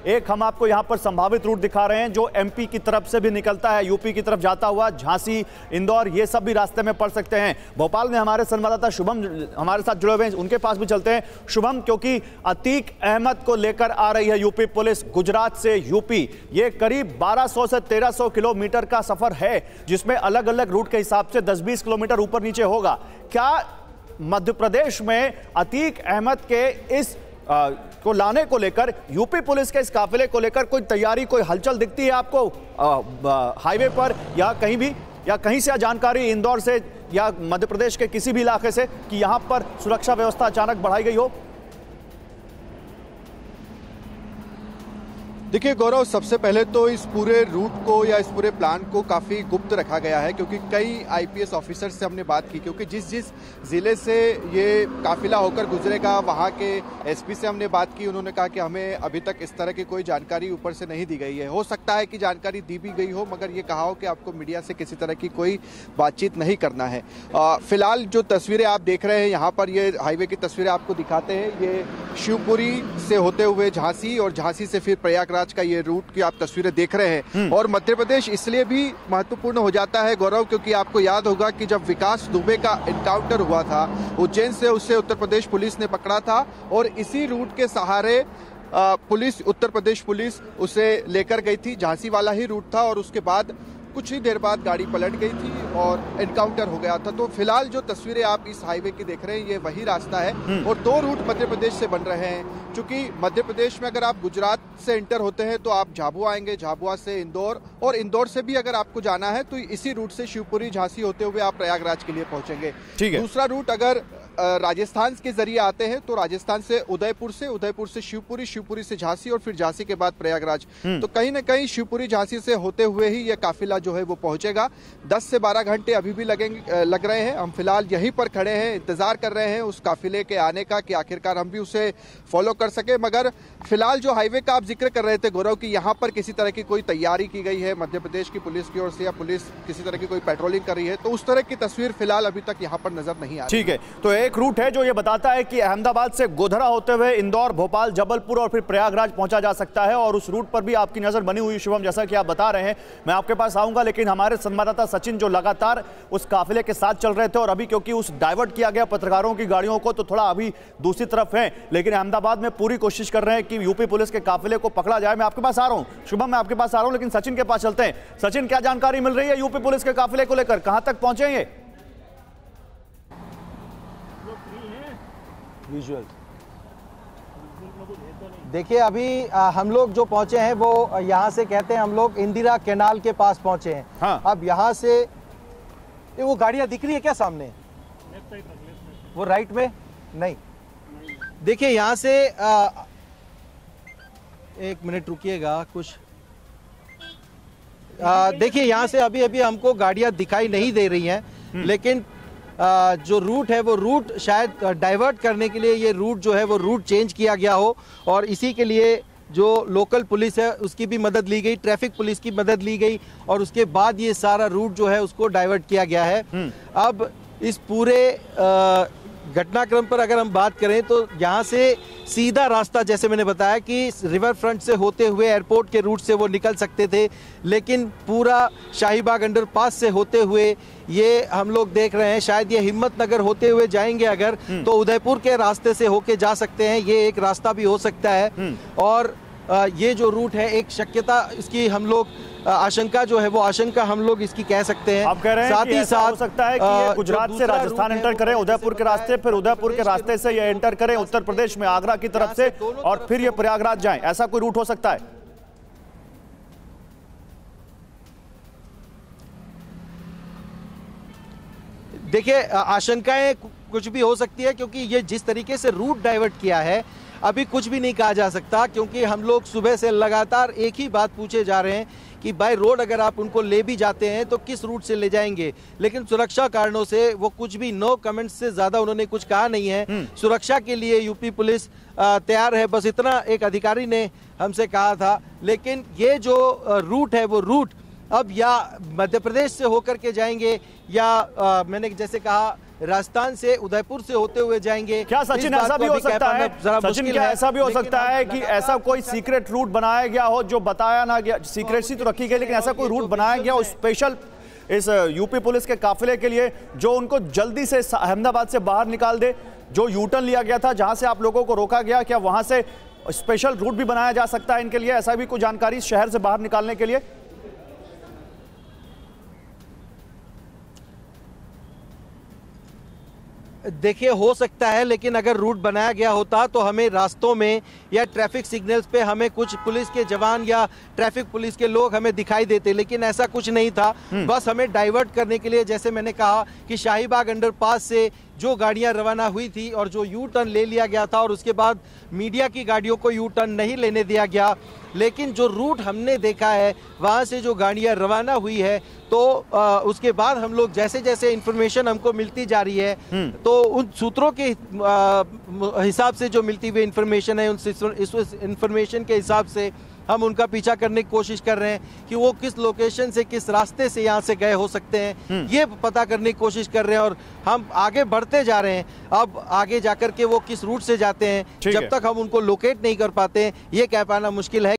एक हम आपको यहां पर संभावित रूट दिखा रहे हैं जो एमपी की तरफ से भी निकलता है, यूपी की तरफ जाता हुआ, झांसी, इंदौर, ये सब भी रास्ते में पड़ सकते हैं। भोपाल में हमारे संवाददाता शुभम हमारे साथ जुड़े हुए हैं, उनके पास भी चलते हैं। शुभम, क्योंकि अतीक अहमद को लेकर आ रही है यूपी पुलिस गुजरात से यूपी, ये करीब 1200 से 1300 किलोमीटर का सफर है, जिसमें अलग अलग रूट के हिसाब से 10-20 किलोमीटर ऊपर नीचे होगा। क्या मध्य प्रदेश में अतीक अहमद के इस को लाने को लेकर, यूपी पुलिस के इस काफिले को लेकर कोई तैयारी, कोई हलचल दिखती है आपको हाईवे पर या कहीं भी, या कहीं से जानकारी इंदौर से या मध्य प्रदेश के किसी भी इलाके से कि यहां पर सुरक्षा व्यवस्था अचानक बढ़ाई गई हो? देखिए गौरव, सबसे पहले तो इस पूरे रूट को या इस पूरे प्लान को काफ़ी गुप्त रखा गया है, क्योंकि कई आईपीएस ऑफिसर से हमने बात की, क्योंकि जिस ज़िले से ये काफिला होकर गुजरेगा वहाँ के एसपी से हमने बात की। उन्होंने कहा कि हमें अभी तक इस तरह की कोई जानकारी ऊपर से नहीं दी गई है। हो सकता है कि जानकारी दी भी गई हो, मगर ये कहा हो कि आपको मीडिया से किसी तरह की कोई बातचीत नहीं करना है। फिलहाल जो तस्वीरें आप देख रहे हैं यहाँ पर, ये हाईवे की तस्वीरें आपको दिखाते हैं। ये शिवपुरी से होते हुए झांसी और झांसी से फिर प्रयागराज का ये रूट की आप तस्वीरें देख रहे हैं। और मध्य प्रदेश इसलिए भी महत्वपूर्ण हो जाता है गौरव, क्योंकि आपको याद होगा कि जब विकास दुबे का एनकाउंटर हुआ था उज्जैन से, उसे उत्तर प्रदेश पुलिस ने पकड़ा था और इसी रूट के सहारे पुलिस, उत्तर प्रदेश पुलिस उसे लेकर गई थी। झांसी वाला ही रूट था और उसके बाद कुछ ही देर बाद गाड़ी पलट गई थी और एनकाउंटर हो गया था। तो फिलहाल जो तस्वीरें आप इस हाईवे की देख रहे हैं, ये वही रास्ता है और दो रूट मध्य प्रदेश से बन रहे हैं। क्योंकि मध्य प्रदेश में अगर आप गुजरात से एंटर होते हैं तो आप झाबुआ आएंगे, झाबुआ से इंदौर, और इंदौर से भी अगर आपको जाना है तो इसी रूट से शिवपुरी, झांसी होते हुए आप प्रयागराज के लिए पहुंचेंगे। दूसरा रूट अगर राजस्थान के जरिए आते हैं तो राजस्थान से उदयपुर से शिवपुरी, शिवपुरी से झांसी और फिर झांसी के बाद प्रयागराज। तो कहीं ना कहीं शिवपुरी, झांसी से होते हुए ही यह काफिला जो है वो पहुंचेगा। 10 से 12 घंटे अभी भी लग रहे हैं। हम फिलहाल यहीं पर खड़े हैं, इंतजार कर रहे हैं उस काफिले के आने का कि आखिरकार हम भी उसे फॉलो कर सके। मगर फिलहाल जो हाईवे का आप जिक्र कर रहे थे गौरव कि यहाँ पर किसी तरह की कोई तैयारी की गई है मध्य प्रदेश की पुलिस की ओर से, या पुलिस किसी तरह की कोई पेट्रोलिंग कर रही है, तो उस तरह की तस्वीर फिलहाल अभी तक यहाँ पर नजर नहीं आ रही। ठीक है, तो एक रूट है जो ये बताता है कि अहमदाबाद से गोधरा होते हुए इंदौर, भोपाल, जबलपुर और फिर प्रयागराज पहुंचा जा सकता है, और उस रूट पर भी आपकी नजर बनी हुई शुभम, जैसा कि आप बता रहे हैं। मैं आपके पास आऊंगा, लेकिन हमारे संवाददाता सचिन जो लगातार उस काफिले के साथ चल रहे थे और अभी क्योंकि उस डाइवर्ट किया गया पत्रकारों की गाड़ियों को, तो थोड़ा अभी दूसरी तरफ है, लेकिन अहमदाबाद में पूरी कोशिश कर रहे हैं कि यूपी पुलिस के काफिले को पकड़ा जाए। मैं आपके पास आ रहा हूं शुभम, मैं आपके पास आ रहा हूं, लेकिन सचिन के पास चलते हैं। सचिन, क्या जानकारी मिल रही है यूपी पुलिस के काफिले को लेकर, कहां तक पहुंचेंगे? विजुअल देखिए, अभी हम लोग जो पहुंचे हैं वो यहाँ से कहते हैं हम लोग इंदिरा कैनाल के पास पहुंचे हैं। हाँ। अब यहाँ से वो गाड़ियाँ दिख रही है क्या सामने? वो राइट में नहीं, देखिए यहाँ से एक मिनट रुकिएगा कुछ। देखिए यहाँ से अभी अभी हमको गाड़ियाँ दिखाई नहीं दे रही हैं, लेकिन जो रूट है वो रूट शायद डाइवर्ट करने के लिए ये रूट जो है वो रूट चेंज किया गया हो, और इसी के लिए जो लोकल पुलिस है उसकी भी मदद ली गई, ट्रैफिक पुलिस की मदद ली गई, और उसके बाद ये सारा रूट जो है उसको डाइवर्ट किया गया है। अब इस पूरे घटनाक्रम पर अगर हम बात करें तो यहाँ से सीधा रास्ता, जैसे मैंने बताया कि रिवर फ्रंट से होते हुए एयरपोर्ट के रूट से वो निकल सकते थे, लेकिन पूरा शाहीबाग अंडरपास से होते हुए ये हम लोग देख रहे हैं, शायद ये हिम्मतनगर होते हुए जाएंगे अगर तो उदयपुर के रास्ते से होके जा सकते हैं, ये एक रास्ता भी हो सकता है। और ये जो रूट है, एक शक्यता इसकी हम लोग आशंका जो है वो आशंका हम लोग इसकी कह सकते हैं। आप कह रहे हैं साथ ही साथ हो सकता है कि ये गुजरात से राजस्थान एंटर करें उदयपुर के रास्ते, फिर उदयपुर के रास्ते से ये एंटर करें उत्तर प्रदेश में आगरा की तरफ से, और फिर ये प्रयागराज जाएं, ऐसा कोई रूट हो सकता है? देखिए, आशंकाएं कुछ भी हो सकती है, क्योंकि ये जिस तरीके से रूट डाइवर्ट किया है अभी कुछ भी नहीं कहा जा सकता, क्योंकि हम लोग सुबह से लगातार एक ही बात पूछे जा रहे हैं कि बाय रोड अगर आप उनको ले भी जाते हैं तो किस रूट से ले जाएंगे, लेकिन सुरक्षा कारणों से वो कुछ भी, नो कमेंट्स से ज्यादा उन्होंने कुछ कहा नहीं है। सुरक्षा के लिए यूपी पुलिस तैयार है, बस इतना एक अधिकारी ने हमसे कहा था। लेकिन ये जो रूट है वो रूट अब या मध्य प्रदेश से होकर के जाएंगे या मैंने जैसे कहा राजस्थान से उदयपुर से होते हुए जाएंगे। क्या सचिन ऐसा भी हो सकता है, सचिन क्या ऐसा भी हो सकता है कि ऐसा कोई सीक्रेट रूट बनाया गया हो जो बताया ना गया, सीक्रेसी तो रखी गई लेकिन ऐसा कोई रूट बनाया गया हो स्पेशल इस यूपी पुलिस के काफिले के लिए जो उनको जल्दी से अहमदाबाद से बाहर निकाल दे? जो यूटर्न लिया गया था जहां से आप लोगों को रोका गया, क्या वहां से स्पेशल रूट भी बनाया जा सकता है इनके लिए? ऐसा भी कोई जानकारी शहर से बाहर निकालने के लिए? देखिए, हो सकता है, लेकिन अगर रूट बनाया गया होता तो हमें रास्तों में या ट्रैफिक सिग्नल्स पे हमें कुछ पुलिस के जवान या ट्रैफिक पुलिस के लोग हमें दिखाई देते, लेकिन ऐसा कुछ नहीं था। बस हमें डाइवर्ट करने के लिए, जैसे मैंने कहा कि शाहीबाग अंडरपास से जो गाड़ियां रवाना हुई थी और जो यू टर्न ले लिया गया था और उसके बाद मीडिया की गाड़ियों को यू टर्न नहीं लेने दिया गया, लेकिन जो रूट हमने देखा है वहां से जो गाड़ियां रवाना हुई है तो उसके बाद हम लोग जैसे जैसे इंफॉर्मेशन हमको मिलती जा रही है तो उन सूत्रों के हिसाब से जो मिलती हुई इंफॉर्मेशन है उस इंफॉर्मेशन के हिसाब से हम उनका पीछा करने की कोशिश कर रहे हैं कि वो किस लोकेशन से, किस रास्ते से यहाँ से गए हो सकते हैं, ये पता करने की कोशिश कर रहे हैं। और हम आगे बढ़ते जा रहे हैं। अब आगे जाकर के वो किस रूट से जाते हैं, जब तक हम उनको लोकेट नहीं कर पाते ये कह पाना मुश्किल है।